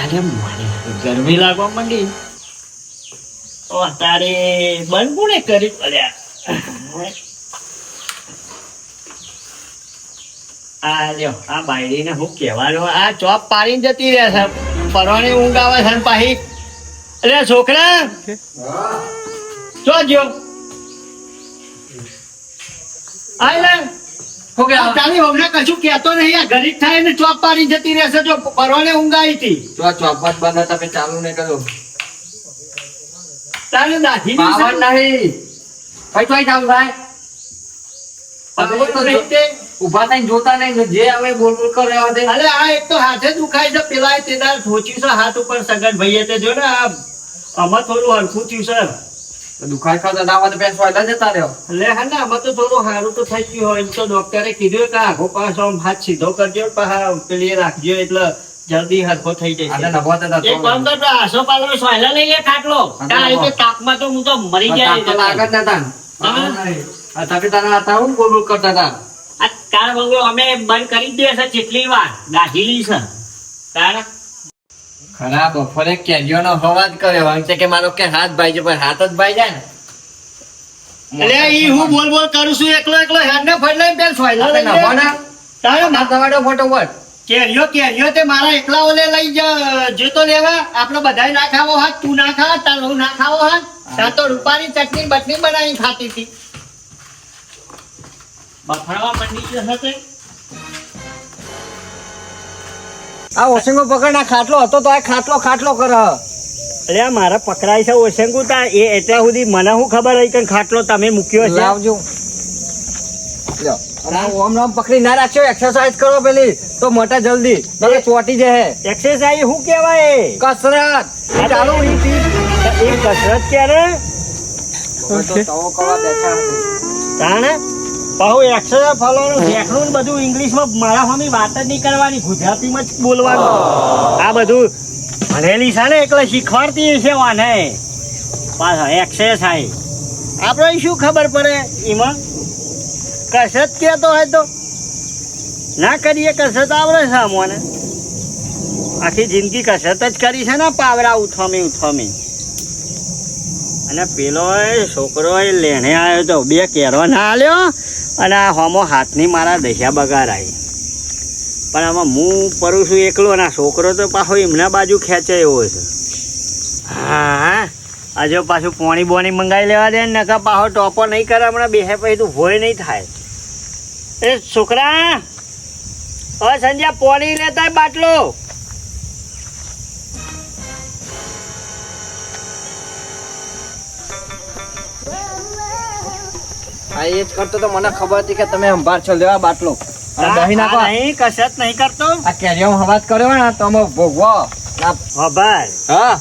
અરે મને ગરમી લાગવા માંડી. ઓ તારે બંધ કોને કર્યું? અલ્યા આ લ્યો આ બાયડીને હું કહેવાનું, આ ચોપ પાડીને જતી રહે છે, પરવાણી ઊંઘ આવે છે પાછી. અરે છોકરા જો જો તારી હોમને કશું કેતો નહીં, આ ઘડી થાય ને ચોપ પાડી જતી રહેશે. જો પરવાણે ઊંઘ આવી હતી ચોપટ બંધ તમે ચાલુ નહીં કરો. તારે દાઢી પાવર નહીં કઈ ચાલુ થાય. ઉભા થઈને જોતા નહીં, જે હવે બોલ બોલ કરે. અરે આ એક તો હાથે દુખાય છે, પેલા તે દાર ઠોચ્યું છે હાથ ઉપર સગન ભાઈએ તે જો ને આ આમાં થોડું હલકું થયું છે. દુખાય ખાતા દાવા તો પેસ વાયલા જતા રહ્યો. એટલે હા ને આમાં તો થોડું સારું તો થઈ ગયું હોય. એમ તો ડોક્ટરે કીધું કે આખો પાછો આમ હાથ સીધો કરજો, પેલી રાખજો એટલે જલ્દી હરખો થઈ જાય. એક કામ કર, આસો પાલો સોયલા લઈ લે ખાટલો. તાપમાં તો હું તો મરી જાય. તમે તારા હતા હું બોલ બોલ કરતા હતા. આ કાર બંગલો અમે બંધ કરી દે છે કેટલી વાર ગાઢીલી છે તારા. ખરાબ બપોરે કેરીઓ નો અવાજ કર્યો છે કે મારો કે હાથ ભાઈ છે, પણ હાથ જ ભાઈ જાય ને. એટલે ઈ હું બોલ બોલ કરું છું એકલો એકલો હેડ ને ફડલાઈ પેલ સોયલા લઈ લે. તારા માર તમારો ફોટોફટ કેરીઓ તે મારા એકલા ઓલે લઈ જતો લેવા. આપણે બધાય ના ખાવો હાથ, તું ના ખા, તારું ના ખાવો હાથ. ત્યાં તો રૂપાની ચટણી બટની બનાવી ખાતી હતી. બફાડવા મંડી જશે. આ ઓશંગો પકડ ના ખાટલો હતો તો આ ખાટલો કર. અરે મારા પકડાય છે ઓશંગુ તા એ એટલા સુધી મને શું ખબર હોય કે ખાટલો તમે મૂક્યો છે. લાવજો ઓમ રામ પકડી ના રાખશો. એક્સરસાઇઝ કરો પેલી તો મોટા જલ્દી તમે ચોટી જાય. એક્સરસાઇઝ શું કહેવાય? કસરત ચાલુ. એ કસરત ક્યારે તાણે પાહુ એક્સરસાઇઝ ફોલોનું દેખણું બધું ઇંગ્લિશમાં મારા સામે વાત જ નહીં કરવાની, ગુજરાતીમાં જ બોલવાનું. આ બધું ભણેલી છે ને એટલે શીખવાડતી છે વાને પાછા એક્સરસાઇઝ. આપણે શું ખબર પડે એમાં? કસરત કહેતો હોય તો ના કરીએ કસરત આવડે છે અમને. આખી જિંદગી કસરત જ કરી છે ને, પાવડા ઉઠામી. અને પેલો છોકરો લેણે આવ્યો તો, બે કેરો ના આલ્યો અને આ હોમો હાથની મારા દશા બગાડાય. પણ આમાં હું પરું છું એકલો, ના છોકરો તો પાછો એમના બાજુ ખેંચે એવો છે. હા આજે પાછું પોણી બોણી મંગાવી લેવા દે ને, નકા પાછો ટોપો નહીં કરે હમણાં બેસે પછી તું ભોય નહીં થાય. એ છોકરા હવે સંજય પોણી લેતા બાટલો. એ જ કરતો તો મને ખબર હતી કે તમે સંભાળ છો. લેવા બાટલો નહીં કસરત નહીં કરતો. આ કેરીઓ હવાત કર્યો ને તમે ભોગવો. ખબર હા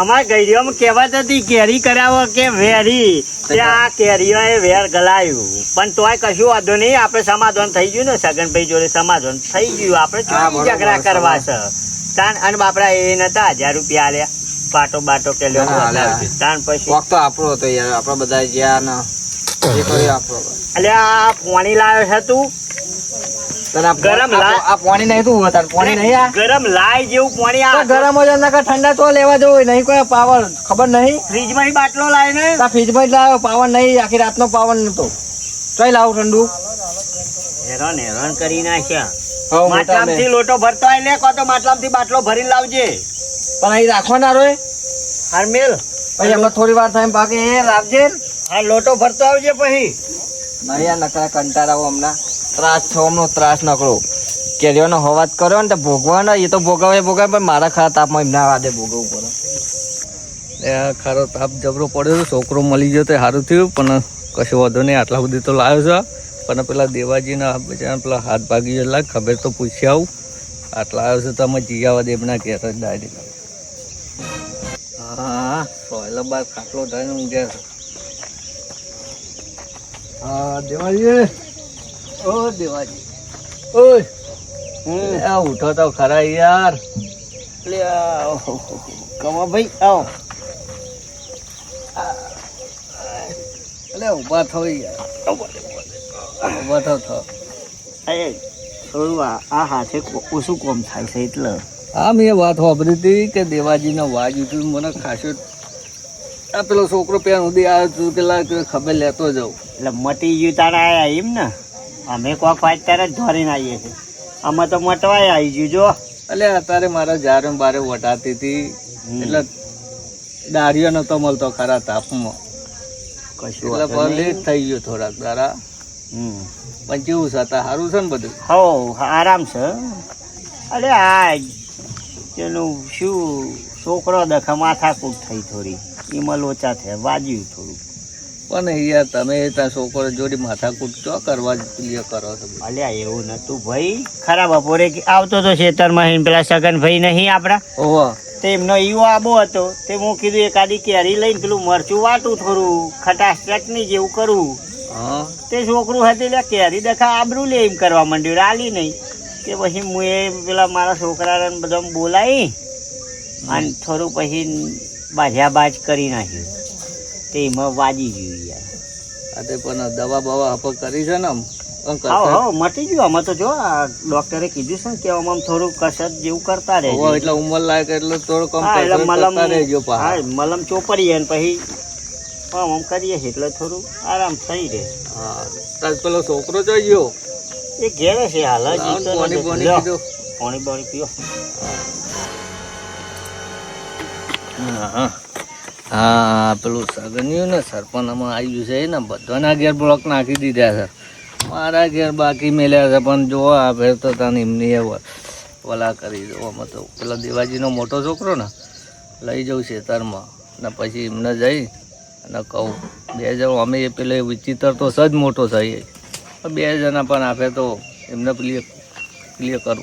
અમારા ગઈડીઓમાં કહેવત હતી કેરી કરાવો કે વેરી. આ કેરીઓ એ વેર ગલાયું પણ તોય કશું વાંધો નહીં. આપણે સમાધાન થઈ ગયું ને સગનભાઈ જોડે સમાધાન થઈ ગયું. આપણે ચોરી ઝઘડા કરવા છે તાન. અને બાપડા એ નતા 1000 રૂપિયા આલ્યા બાટો કે લ્યો તાન. પછી તો આપણો હતો યાર, આપડે બધા જ્યાં અલ્યા પાણી લાવ્યો છે તું ગરમ પાણી નહીં તું પાણી નહીં ગરમ લાય જેવું પાણી આવે. ગરમ જ ઠંડા તો લેવા જવું નહીં કોઈ પાવર ખબર નહીં. ફ્રીજ માં બાટલો લાવે ને ફ્રીજ માં જ લાવ્યો. પાવર નહીં, આખી રાતનો પાવર નતો. ચોઈ લાવું ઠંડુ. હેરાન કરી નાખ્યા. માટલામાંથી લોટો ભરતો હોય ને, કો તો માટલામાંથી બાટલો ભરીને લાવજે. પણ અહીં રાખવાના રોય હારમેલ પછી એમાં થોડી વાર થાય બાકી એ લાવજે. હા લોટો ભરતો આવજે પછી. નહીં આ નકરા કંટાળાઓ હમણાં ત્રાસ છો હમનો ત્રાસ નકરો. કેરીઓનો હવાજ કર્યો ને તો ભોગવાનો. એ તો ભોગવે પણ મારા ખરા તાપમાં એમના વાદે ભોગવવું પડે. ખારો તાપ જબરો પડ્યો. છોકરો મળી ગયો તો સારું થયું, પણ કશું વાંધો નહીં. આટલા સુધી તો લાવ્યો છે. પણ પેલા દેવાજીના બચારા પેલા હાથ ભાગી ગયેલા ખબર તો પૂછી આવું. આટલા આવ્યો છે તો અમે જીયાવા દે એમના ઘેર જ ડાયરેક્ટ. હા સોયલા બાર ખાટલો થઈને ઊંઘ્યા છે. હા દેવાજી. ઓ દેવાજી ઓય ઉઠો તો ખરા યાર. કમા ભાઈ આવો. એટલે ઉભા થો યાર, ઉભા થો. થોડું આ હાથે ઓછું કોમ થાય છે એટલે હા મેં વાત સાંભળી હતી કે દેવાજીને વાગ્યું હતું મને ખાસો આ પેલો છોકરો પેન સુધી આવ્યો હતું પેલા ખબર લેતો જાઉં એટલે મટી ગયું તારા આયા એમ ને અમે કોક વાત ત્યારે જ ધોરીને આવીએ છીએ અમે તો મટવાય આવી ગયું જો એટલે અત્યારે મારા જારે બારે વટાતી હતી એટલે દાળીઓ નતો મળતો ખરા તાપમાં કશું એટલે વાંધો નહીં. લેટ થઈ ગયો થોડાક દારા હમ પણ કેવું છે અત્યારે સારું છે ને બધું હો આરામ છે અરે આ તેનું શું છોકરો દખા માથાકૂટ થઈ થોડી એમાં લોચા થયા વાજ્યું થોડું પણ યાર તમે ત્યાં છોકરો જોડી માથાકૂટ ચો કરવા ક્લિયર કરો છો અલ્યા એવું નતું ભાઈ ખરા બપોરે આવતો તો ખેતરમાં પેલા સગન ભાઈ નહીં આપડા ઓહો તે એમનો ઈવો આબો હતો તે હું કીધું એકાદી કેરી લઈને પેલું મરચું વાટું થોડું ખટાશ ચટણી જેવું કરું હા તે છોકરું હતું એટલે કેરી દખા આબરું લે એમ કરવા માંડ્યું રાલી નહીં કે પછી હું એ પેલા મારા છોકરાને બધા બોલાવી અને થોડું પછી બાજ્યાબાજ કરી નાખ્યું તે એમાં વાજી ગયું યાર આ તે પણ દવા બવા આપો કરી છે ને આમ હા હા મટી ગયું આમાં તો જો આ ડોક્ટરે કીધું છે ને કે આમાં થોડું કસરત જેવું કરતા રહે ઓહો એટલે ઉંમર લાયક એટલે થોડું કમ હા એટલે કરતા રહેજો મલમ પાછા. હા મલમ ચોપડીએ ને પછી આમ કરીએ છીએ એટલે થોડું આરામ થઈ રહે હા તાર પેલો છોકરો જોઈ ગયો એ ઘેરે છે હાલ જ ઈ તો પાણી નથી. પાણી લ્યો, કીધું પાણી બાણી પીઓ હા પેલું સગન્યું ને સરપંચમાં આવ્યું છે ને બધાના ઘેર બ્લોક નાખી દીધા છે મારા ઘેર બાકી મેલ્યા છે પણ જો આ ફેર તો તને એમની વલા કરી દો આમાં તો પેલા દેવાજીનો મોટો છોકરો ને લઈ જાઉં ખેતરમાં ને પછી એમને જઈ અને કહું બે જણ અમે એ પેલો વિચિત્ર તો સજ મોટો છે એ બે જણા પણ આપે તો એમને ક્લિયર કરું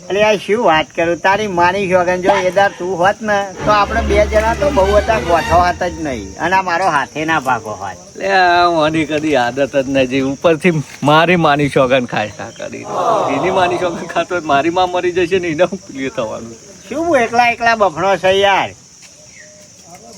અરે આ શું વાત કરું તારી માની શોગન જો એદાર તું હોત ને તો આપણે બે જણા તો બહુ હતા ગોઠો હાથ જ નહીં અને આ મારો હાથે ના ભાગો હાથ એટલે આ મારી કદી આદત જ નહીં ઉપરથી મારી માની શોગન ખાય કરી એની માની શોગન ખાતો હોય, મારી માં મરી જશે ને એને હું ક્લિયર થવાનું શું હું એકલા એકલા બફણો છે યાર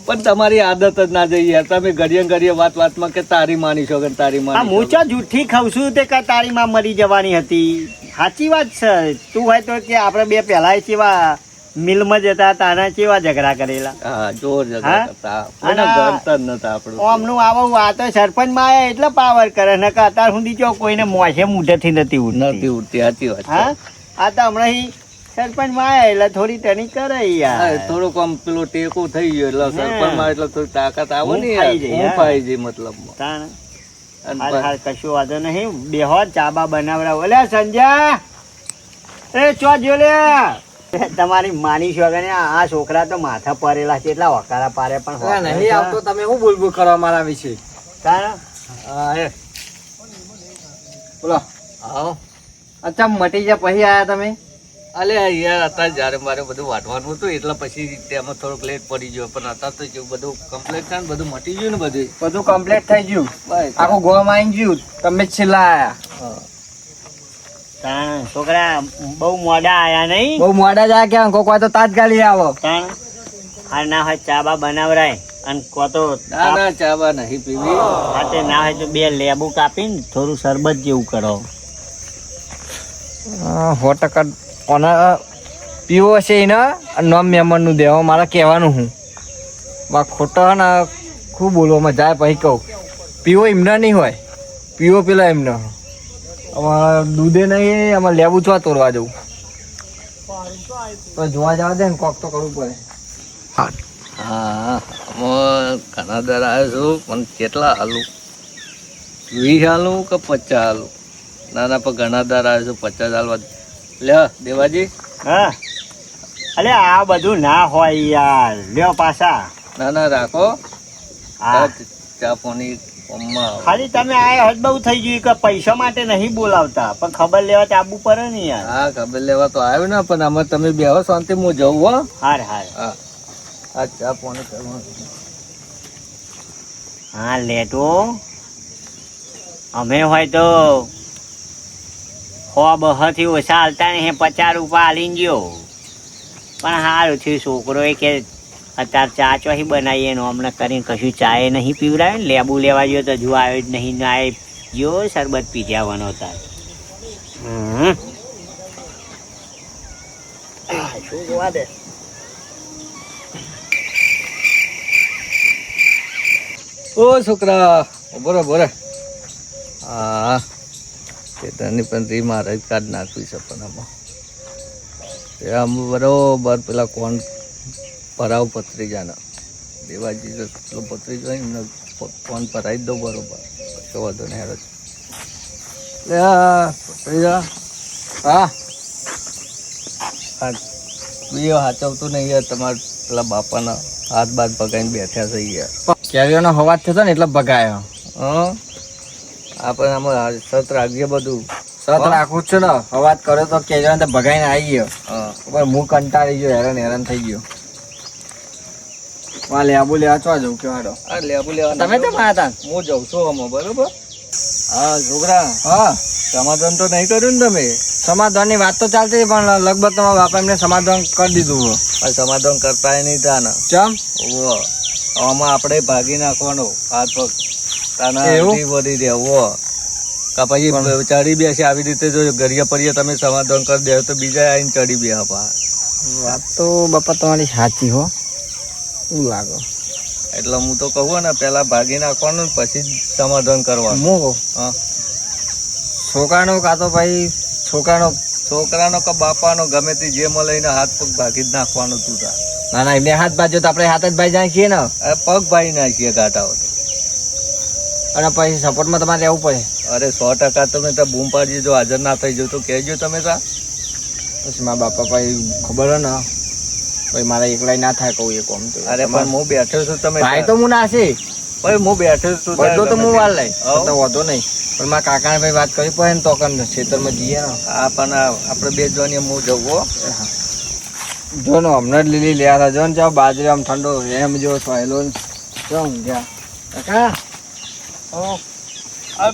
પણ તમારી આદત જ ના જઈ યાર તમે ઘડીએ વાતમાં કે તારી માની શોગન તારી આ માની હું શોગન. ચો જૂઠી ખાઉં છું તે કે તારી માં મરી જવાની હતી સાચી વાત છે તું હોય તો કે આપણે બે પહેલા કેવા મિલમાં જતા તાના કેવા ઝઘડા કરેલા હા જોર હા? જગા કરતા કોઈના અને ગણતર નતા આપણું ઓમનું આવું આ તો સરપંચમાં આયા એટલે પાવર કરે ને કે અત્યાર સુધી જો કોઈને મોઢે મુઢેથી નથી નથી ઉઠતી ઉઠતી સાચી વાત છે. હા આ તો હમણાં સરપંચમાં આયા એટલે થોડી ટણી કરે હા, યાર થોડુંક આમ પેલું ટેકો થઈ ગયો એટલે સરપંચમાં એટલે થોડી તાકાત આવે ને ઊંઘ યાર ખાઈ જાય, ઊંઘ હા. ખાઈ જાય મતલબમાં તાણ અને હાલ હાલ કશું વાંધો નહીં બેહો ચાબા બનાવડાવો એટલે સંજય એ ચો જો લે તમારી માની છો કે આ છોકરા તો માથા પરેલા છે એટલા વકારા પારે પણ નહીં આવતો તમે શું બોલબોલ કરવા મારા વિશે તાણ હા એ બોલો આવો અચ્છા મટી ગયા પછી આયા તમે અલે યાર અત્યારે જ્યારે મારે બધું વાટવાનું હતું એટલે પછી તેમાં થોડુંક લેટ પડી ગયો પણ અત્યારે તો જેવું બધું કમ્પ્લીટ થાય ને બધું મટી ગયું ને બધું બધું કમ્પ્લીટ થઈ ગયું બસ આખું ગોમ આવી ગયું તમે જ છેલ્લા આયા હા. તાણ છોકરા બહુ મોડા આયા નહીં બહુ મોડા જાય કે કોક વાર તો તાત્કાલિક આવો તાણ હાલ ના હોય ચાબા બનાવરાય અને કો તો ના ના ચાવા નહીં પીવી હાથે ના હોય તો બે લેબુ કાપીને થોડું શરબત જેવું કરો 100% કોને પીવો છે એને નોમ મહેમાનનું દેવા મારે કહેવાનું હું બા ખોટા ને ખૂબ બોલવામાં જાય પછી કહું પીવો એમને નહીં હોય પીવો પેલા એમને અમારે દૂધે નહીં અમારે લેવું છો તોડવા જવું તો જોવા જવા દે ને કોક તો કરવું પડે હા હું ઘણા દર આવ્યો છું પણ કેટલા હાલું 20 હાલું કે 50 હાલું ના ના પણ ઘણા દર આવ્યો છું 50 હાલવા લે દેવાજી હા અલે આ બધું ના હોય યાર લ્યો પાછા ના ના રાખો હા ચા પાણી અમ્મા ખાલી તમે આ હદ બહુ થઈ ગયું કે પૈસા માટે નહીં બોલાવતા પણ ખબર લેવા તો આવવું પડે ને યાર હા ખબર લેવા તો આવ્યો ને પણ આમાં તમે બેહો શાંતિ હું જવું હો હાર હાર હા આ ચા પાણી કરવાનું હા લેટો અમે હોય તો 100-200 ઓછા હાલતા ને 50 રૂપિયા હાલીને ગયો પણ સારું થયું છોકરો એ કે અત્યારે ચા ચોહી બનાવીએ ને અમને કરીને કશું ચાય નહીં પીવડાવે ને લેબુ લેવા ગયો તો હજુ આવ્યો જ નહીં ના ગયો શરબત પી જવાનો તાર તું જોવા દે. ઓ છોકરા બોરે બોરે. હા ચેતનની પણ રી મારે જ કાઢ નાખવી છે પણ આમાં એ આમ બરોબર પેલા કોણ ભરાવ પથરી જાના દેવાજી પેલો પથરી જાય એમને કોણ ભરાઈ જ દઉં બરોબર કશો વાંધો નહીં હેરો લે પથરી જા. હા હા તું એ સાચવતું નહીં યાર તમારા પેલા બાપાના હાથ બાદ પકાઈને બેઠા છે યાર. કેરીઓનો અવાજ થતો ને એટલે બગાયો. હા આપણે આમાં સત રાખજે બધું. સત રાખું જ છું ને, અવાજ કર્યો તો કેરીઓ ભગાઈને આવી ગયો. હા પણ હું કંટાળી ગયો, હેરાન થઈ ગયો. વાલે આબુ લેવા ચો જવું કે વાડો આ લેબુ લેવા તમે કેમ આયા તા? હું જઉં છું આમાં બરોબર. હા છોકરા હા સમાધાન તો નહીં કર્યું ને તમે? સમાધાનની વાત તો ચાલતી હતી, પણ લગભગ તમારા બાપા એમને સમાધાન કરી દીધું. આ સમાધાન કરતા નહીં તાને. ચમ ઓવો આમાં આપણે ભાગી નાખવાનો હાથ પગ તાના એવું? વધી રહેવો કા પછી ચડી બેસે આવી રીતે જો ગરિયા પડીએ તમે સમાધાન કરી દે તો બીજા આવીને ચડી બે પા. વાત તો બાપા તમારી સાચી હો, શું લાગો? એટલે હું તો કહું ને પેલા ભાગી નાખવાનું ને પછી જ સમાધાન કરવાનું. હું હા છોકરાનો કાં તો ભાઈ છોકરાનો કે બાપાનો ગમે તે જે મળે એને હાથ પગ ભાગી જ નાખવાનું તું તાર. ના ના એમને હાથ બાજુ તો આપણે હાથ જ ભાઈ જાય છીએ ને, અરે પગ ભાઈ નાખીએ ગાંઠાઓ તો. અને પછી સપોર્ટમાં તમારે રહેવું પડે. અરે 100% તમે ત્યાં બૂમ પાડજો, જો હાજર ના થઈ જાવ તો કહેજો તમે ત્યાં. પછી મારા બાપા ભાઈ ખબર હોય ને ભાઈ મારે એકલાય ના થાય કહું એ કોમ તો. અરે પણ હું બેઠો છું તમે ભાઈ તો હું ના છે, ભાઈ હું બેઠો છું બધો તો હું વાર લઈ હઉ. તો વધો નહીં, પણ મારા કાકાને ભાઈ વાત કરી પડે ને તો કન ખેતરમાં જઈએ ને. હા પણ આપણે બે જોવાની હું જવું. જો ને હમણાં જ લીલી લેવા હતા, જો ને જાઓ બાજરી આમ ઠંડો એમ જો સહેલો જો ઊંઘ્યા કાકા. આ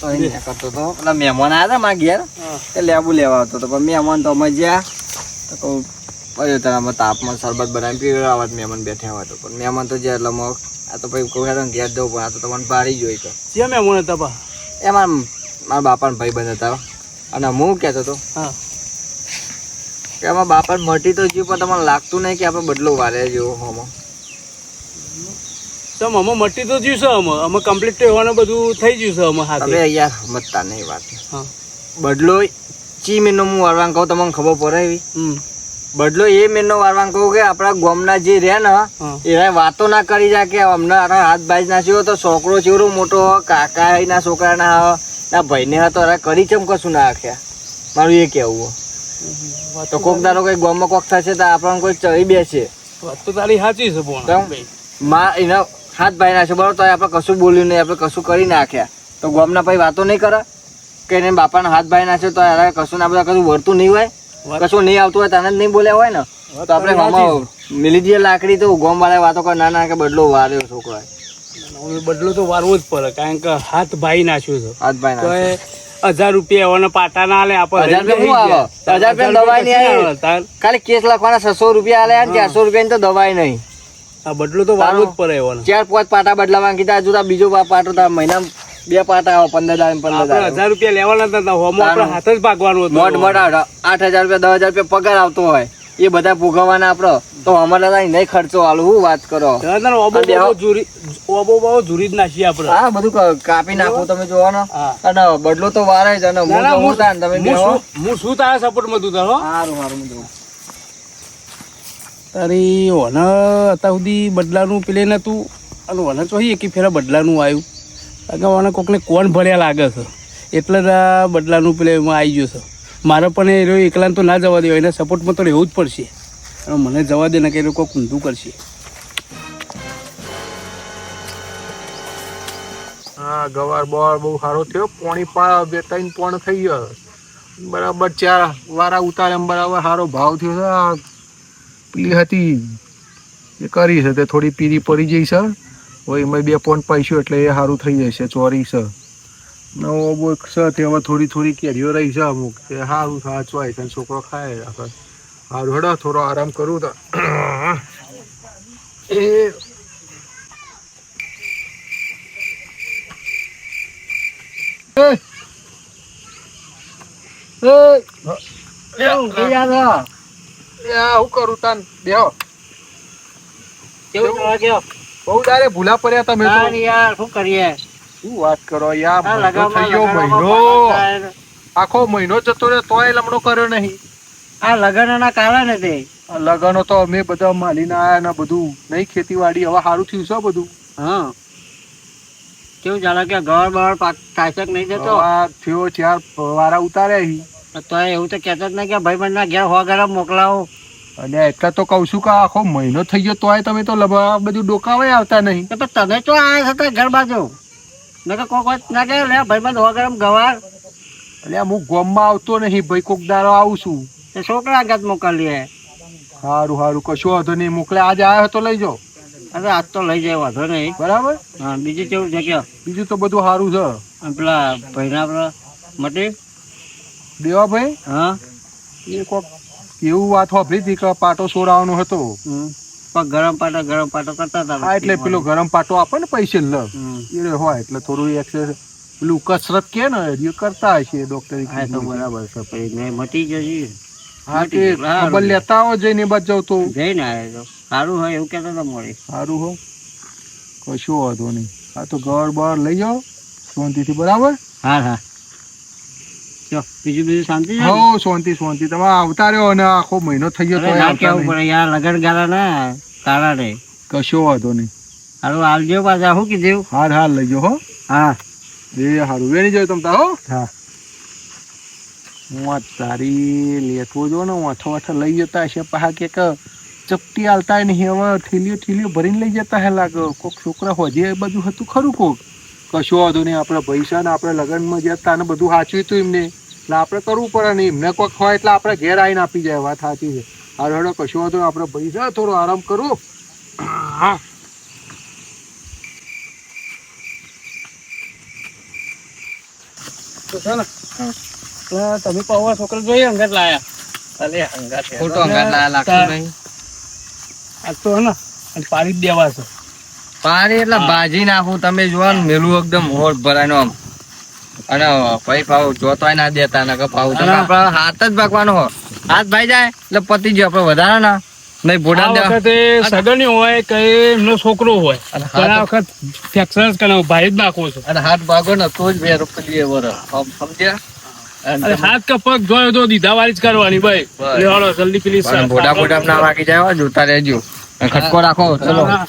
તો અહીં કરતો હતો, પેલા મહેમાન આવ્યા હતા મારા ઘેર તે લેબુ લેવા આવતો હતો, પણ મહેમાન તો અમે જ્યાં તો કહું પડ્યો તારામાં તાપમાં શરબત બનાવી પીવડાવવા જ મહેમાન બેઠા હોય તો, પણ મહેમાન તો જ્યાં એટલે મગ આ તો પછી કહું હેરાન ઘેર જવું પણ આ તો તમને પાડી જોઈ તો જે મહેમાન હતા બા એમાં મારા બાપાને ભાઈ બંધ હતા. અને હું કહેતો હતો હા કે આમાં બાપાને મટી તો જ્યું, પણ તમને લાગતું નહીં કે આપણે બદલો વારે જેવો હોમાં. તો અમે મટી તો જ્યું છે, અમે કમ્પ્લીટ હોવાનું બધું થઈ ગયું છે અમે હાથે. હવે યાર સમજતા નહીં વાત. હા બદલો ચી મહિનો હું વારવાનું કહું તમને ખબર પડે એવી? બદલો એ મહિનો વારવાનું કહું કે આપણા ગામના જે રહ્યા ને એ વાતો ના કરી જાય કે અમને હાથ બાજ નાખ્યો તો છોકરો ચેવડો મોટો કાકા ના છોકરા ના ના ભાઈને હતો કરી ચમ કશું ના આખ્યા. મારું એ કેવું તો કોક દારો કઈ ગામમાં કોક થશે તો આપણને કોઈ ચડી બેસે. વાત તો તારી સાચી છે પણ એના હાથ ભાઈ નાખ્યો બરોબર, તો આપણે કશું બોલ્યું નહીં, આપણે કશું કરી નાખ્યા તો ગામના ભાઈ વાતો નહીં કરે કે એને બાપાના હાથ ભાઈ નાખ્યો તો યાર કશું ના બધા કશું વળતું નહીં હોય, કશું નહીં આવતું હોય તને જ નહીં બોલ્યા હોય ને તો આપણે મિલી દઈએ લાકડી તો ગામ વાળા વાતો કરે ના ના કે બદલો વાર્યો છોકરો. બદલો તો વારવો જ પડે, કારણ કે હાથ ભાઈ નાખ્યું છે. હાથ ભાઈ નાખ્યો 1000 રૂપિયા એવાના પાટા ના આલે આપણે. 1000 રૂપિયા શું આવે? 1000 રૂપિયા દવાઈ નહીં આવી, ખાલી કેસ લખવાના 600 રૂપિયા આલે અને 400 રૂપિયા તો દવાઈ નહીં. આ બદલો તો વારવો જ પડે એવાનો. 4-5 પાટા બદલાવા કીધા, હજુ તો બીજો પાટો તો મહિના 2 પાટા આવે 15,000 1000 રૂપિયા લેવાના હતા, હોમો આપણે હાથ જ ભાગવાનું હતું. મોટ મોટ 8,000 રૂપિયા 10,000 રૂપિયા પગાર આવતો હોય એ બધા ભોગવવાના આપડે, તો અમારે નહીં ખર્ચો હાલું શું વાત કરો. ઓબો બહુ જુરી જ નાખીએ આપણે. હા બધું કાપી નાખું તમે જોવો ને, અને બદલો તો વારે જ. અને હું શું તારા સપોર્ટમાં તું તારો સારું સારું જોઉં તારી ઓને અત્યાર સુધી બદલાનું પેલે નતું અને ઓને ચોહી એકી ફેરા બદલાનું આવ્યું, કારણ કે ઓને કોકને કોણ ભર્યા લાગે છે એટલે જ આ બદલાનું પેલે એમાં આવી ગયો છે. મારે પણ એ રહ્યો એકલાને તો ના જવા દે, એના સપોર્ટમાં તો રહેવું જ પડશે, અને મને જવા દે ને કે એ લોકો ઊંધું કરશે. હા ગવાર બવાર બહુ સારો થયો, પોણી પા 2-3 પોણ થઈ ગયો બરાબર, 4 વારા ઉતારે એમ બરાબર સારો ભાવ થયો છે. આ પેલી હતી એ કરી છે તે થોડી પીરી પડી જઈ છે, હવે એમાં 2 પોણ પાઈશું એટલે એ સારું થઈ જશે. ચોરી છે નવો બોક છે તે હવે થોડી કેરીઓ રહી છે અમુક, તે સારું સાચવાય છે છોકરો ખાય રાખે. સારું હેડો થોડો આરામ કરું તો કેવું થઈ ગયા હું કરું તાન બેહો કેવું થવા ગયો બહુ દારે ભૂલા પડ્યા તમે તો તાન યાર શું કરીએ શું વાત કરો યાર આ મહિનો થઈ ગયો મહિનો આખો મહિનો જતો રહ્યો તોય લમણો કર્યો નહીં આ લગ્નના કારણે તે આ લગનો તો અમે બધા માલીને આયા ને બધું નહીં ખેતીવાડી હવે સારું થયું છે બધું હા કેવું ચાલે કે ગવર બવર કાચક નહીં જતો આ થયો 4 વારા ઉતાર્યા હી તો એવું તો કહેતો જ નહીં કે ભાઈ બંધ ઘેર હો ગરમ મોકલાવો અને એટલે તો કહું છું કે આખો મહિનો થઈ ગયો તોય તમે તો બધું ડોકાવાય આવતા નહીં તો પણ તમે તો આયા હતા ઘર બાજુ નકર કોક વાત ના કે લે ભાઈ બંધ હો ગરમ ગવાર એટલે હું ગોમમાં આવતો નહીં ભાઈ કોક દારો આવું છું તે છોકરા આગળ મોકલીએ સારું સારું કશું વાંધો નહીં મોકલે આજે આવ્યો તો લઈ જાઓ અરે આજ તો લઈ જાય વાંધો નહીં બરાબર હા બીજું કેવું છે કે બીજું તો બધું સારું છે અને પેલા ભાઈના આપણા મટી દેવાભાઈ હા એ કોક એવું વાત વાપરી હતી કે પાટો સોડાવાનો હતો પણ ગરમ પાટો કરતા હતા હા એટલે પેલો ગરમ પાટો આપે ને પૈસે લ હમ. એ હોય એટલે થોડું એક્સરસાઇઝ પેલું કસરત કે ને એ કરતા હશે ડોક્ટર હા તો બરાબર છે પછી મેં મટી જશે હા તે ખબર લેતા આવો જઈને બાદ જાવ તો જઈને આવ્યો તો સારું હોય એવું કહેતો તો મળી સારું હો કશું વાંધો નહીં હા તો ઘર બહાર લઈ જાઓ શાંતિથી બરાબર હા હા ચો બીજું શાંતિ છે ને? હો શાંતિ તમે આવતા રહ્યો અને આખો મહિનો થઈ ગયો અરે તોય ના આવતા કેવું નહીં. પડે યાર લગન ગાળા ના કારણે કશો વાંધો નહીં હારું આવજો પાછા શું કીધું હાર લઈ જાઓ હો હા એ સારું વેણી જાય તમ તાર હો હા હું આ તારી લેતો જો ને વાઠો લઈ જતા હશે પાછા કે ચપટી આલતા નહીં હવે ઠેલીઓ ભરીને લઈ જતા હે લાગે કોક છોકરા હોજે એ બધું હતું ખરું કોક કશો વાંધો નહીં આપણે પૈસા ને આપણે લગ્નમાં જતા ને બધું સાચવ્યું હતું એમને એટલે આપણે કરવું પડે નહીં એમને કોઈક હોય એટલે આપણે ઘેર આવીને આપી જાય વાત સાચી છે હારો હેડો કશો વાંધો નહીં આપણે પૈસા થોડો આરામ કરું હા તો છે ને તમે પૌવા છોકરો જોઈએ અંગત લાયા અલે હંગાત ખોટો હંગાત લાગતું નહીં આ તો હે ને અને પાડી જ દેવા છે પાણી એટલે ભાજી નાખું તમે જોવા ને મેલું એકદમ હોટ ભરાયનો આમ અને ભાઈ પાવ જોતવાય ના દેતા ને પાવ તમે આપણા હાથ જ ભાગવાનો હો હાથ ભાઈ જાય એટલે પતી ગયો આપણે વધારે ના નહીં ભોડા દેવા વખતે સગની હોય કે એમનો છોકરો હોય અને ઘણા વખત ફ્રેક્ચર કરે ભાઈ જ નાખો છો અને હાથ ભાગો ને તો જ 2 રૂપિયા વર સમજ્યા અરે હાથ કે પગ જોયો તો દીધા વાળી જ કરવાની ભાઈ બસ. લેવાડો જલ્દી પેલી ભોડા ના વાગી જાય હો, જોતા રહેજો અને ખટકો રાખો ચલો ના, ના.